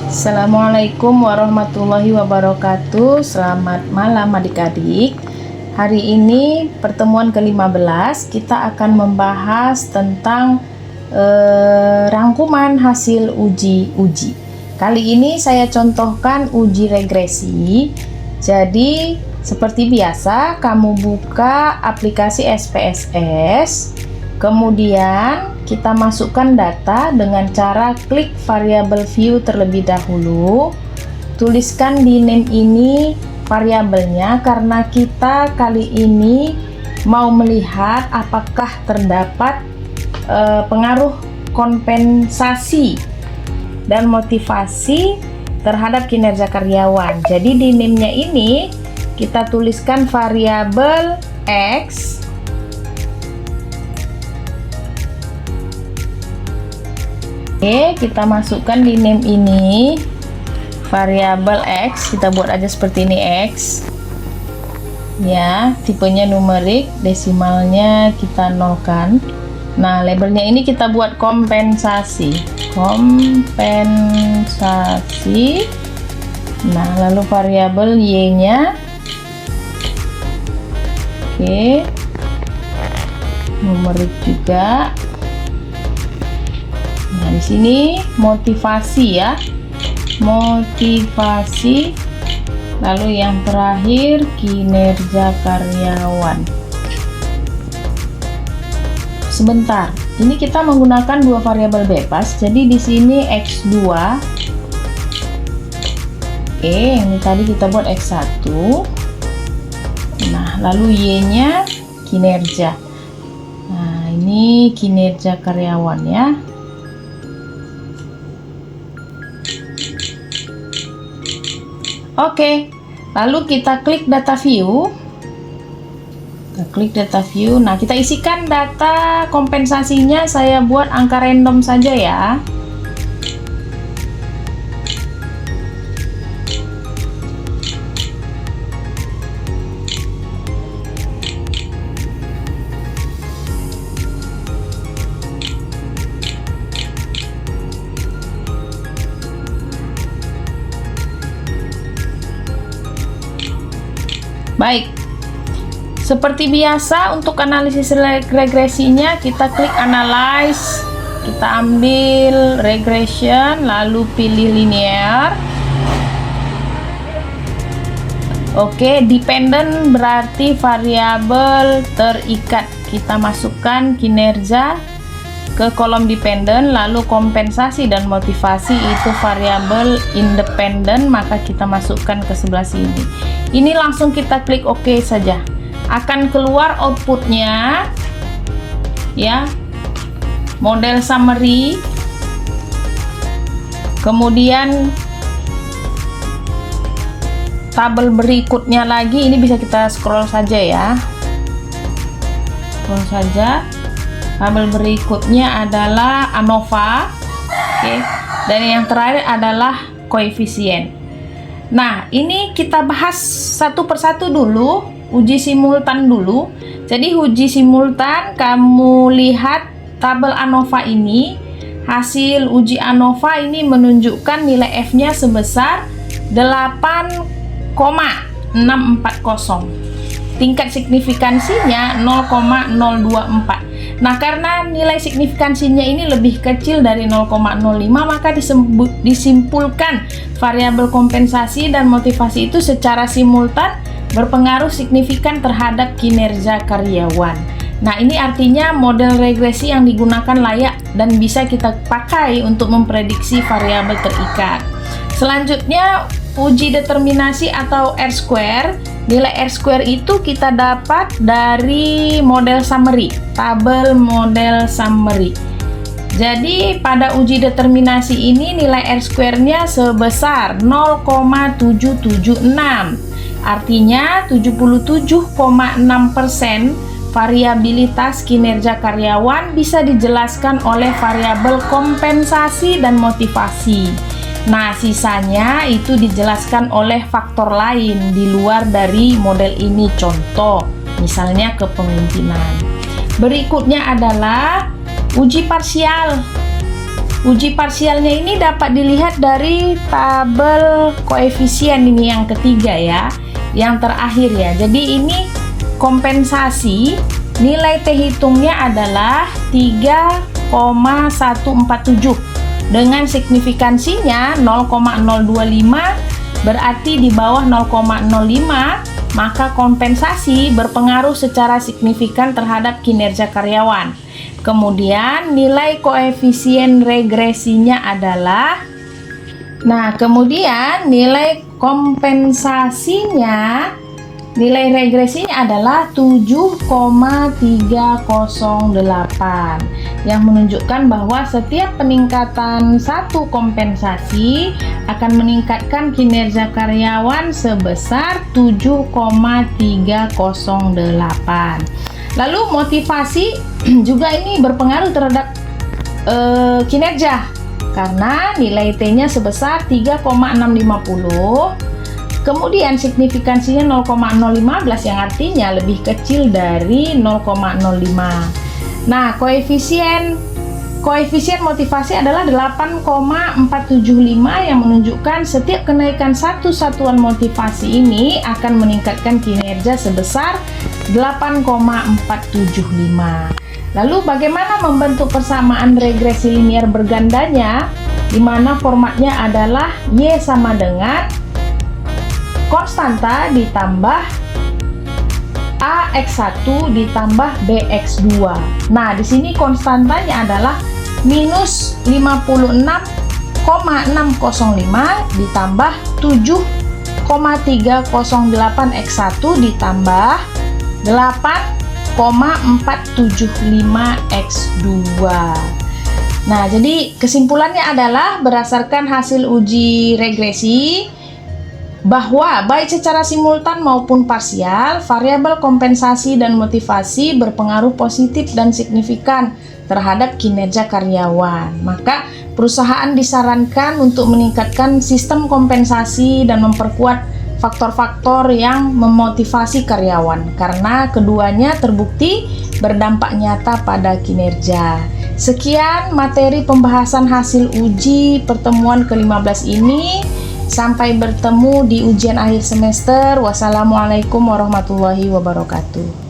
Assalamualaikum warahmatullahi wabarakatuh. Selamat malam adik-adik. Hari ini pertemuan ke-15 kita akan membahas tentang rangkuman hasil uji. Kali ini saya contohkan uji regresi. Jadi seperti biasa kamu buka aplikasi SPSS, kemudian kita masukkan data dengan cara klik variabel view terlebih dahulu. Tuliskan di name ini variabelnya karena kita kali ini mau melihat apakah terdapat pengaruh kompensasi dan motivasi terhadap kinerja karyawan. Jadi di name-nya ini kita tuliskan variabel X. Oke, kita masukkan di name ini variabel X, kita buat aja seperti ini X ya, tipenya numerik, desimalnya kita nolkan. Nah, labelnya ini kita buat kompensasi. Nah, lalu variabel Y nya oke, numerik juga. Nah, di sini motivasi ya, motivasi. Lalu yang terakhir kinerja karyawan. Sebentar, ini kita menggunakan dua variabel bebas. Jadi di sini X2. Oke, ini tadi kita buat X1. Nah, lalu Y-nya kinerja. Nah, ini kinerja karyawan ya. Oke, lalu kita klik data view. Kita klik data view. Nah, kita isikan data kompensasinya. Saya buat angka random saja ya. Baik, seperti biasa untuk analisis regresinya kita klik analyze, kita ambil regression, lalu pilih linear. Oke, dependent berarti variabel terikat, kita masukkan kinerja ke kolom dependent, lalu kompensasi dan motivasi itu variabel independent, maka kita masukkan ke sebelah sini. Ini langsung kita klik OK saja. Akan keluar outputnya ya, model summary, kemudian tabel berikutnya lagi. Ini bisa kita scroll saja ya, scroll saja. Tabel berikutnya adalah ANOVA, oke, dan yang terakhir adalah koefisien. Nah, ini kita bahas satu persatu dulu, uji simultan dulu. Jadi uji simultan, kamu lihat tabel ANOVA ini, hasil uji ANOVA ini menunjukkan nilai F-nya sebesar 8,640. Tingkat signifikansinya 0,024. Nah, karena nilai signifikansinya ini lebih kecil dari 0,05, maka disimpulkan variabel kompensasi dan motivasi itu secara simultan berpengaruh signifikan terhadap kinerja karyawan. Nah, ini artinya model regresi yang digunakan layak dan bisa kita pakai untuk memprediksi variabel terikat. Selanjutnya, uji determinasi atau R-square. Nilai R-square itu kita dapat dari model summary, tabel model summary. Jadi pada uji determinasi ini nilai R-square-nya sebesar 0,776. Artinya 77,6% variabilitas kinerja karyawan bisa dijelaskan oleh variabel kompensasi dan motivasi. Nah, sisanya itu dijelaskan oleh faktor lain di luar dari model ini. Contoh, misalnya kepemimpinan. Berikutnya adalah uji parsial. Uji parsialnya ini dapat dilihat dari tabel koefisien ini yang ketiga ya, yang terakhir ya. Jadi ini kompensasi, nilai T hitungnya adalah 3,147 dengan signifikansinya 0,025, berarti di bawah 0,05, maka kompensasi berpengaruh secara signifikan terhadap kinerja karyawan. Kemudian nilai koefisien regresinya adalah, nah kemudian nilai kompensasinya, nilai regresinya adalah 7,308 yang menunjukkan bahwa setiap peningkatan satu kompensasi akan meningkatkan kinerja karyawan sebesar 7,308. Lalu motivasi juga ini berpengaruh terhadap kinerja karena nilai T-nya sebesar 3,650. Kemudian signifikansinya 0,015 yang artinya lebih kecil dari 0,05. Nah, koefisien motivasi adalah 8,475 yang menunjukkan setiap kenaikan satu satuan motivasi ini akan meningkatkan kinerja sebesar 8,475. Lalu bagaimana membentuk persamaan regresi linier bergandanya, di mana formatnya adalah Y sama dengan konstanta ditambah AX1 ditambah BX2. Nah, di sini konstantanya adalah minus 56,605 ditambah 7,308 X1 ditambah 8,475 X2. Nah, jadi kesimpulannya adalah berdasarkan hasil uji regresi bahwa baik secara simultan maupun parsial, variabel kompensasi dan motivasi berpengaruh positif dan signifikan terhadap kinerja karyawan. Maka perusahaan disarankan untuk meningkatkan sistem kompensasi dan memperkuat faktor-faktor yang memotivasi karyawan karena keduanya terbukti berdampak nyata pada kinerja. Sekian materi pembahasan hasil uji pertemuan ke-15 ini. Sampai bertemu di ujian akhir semester. Wassalamualaikum warahmatullahi wabarakatuh.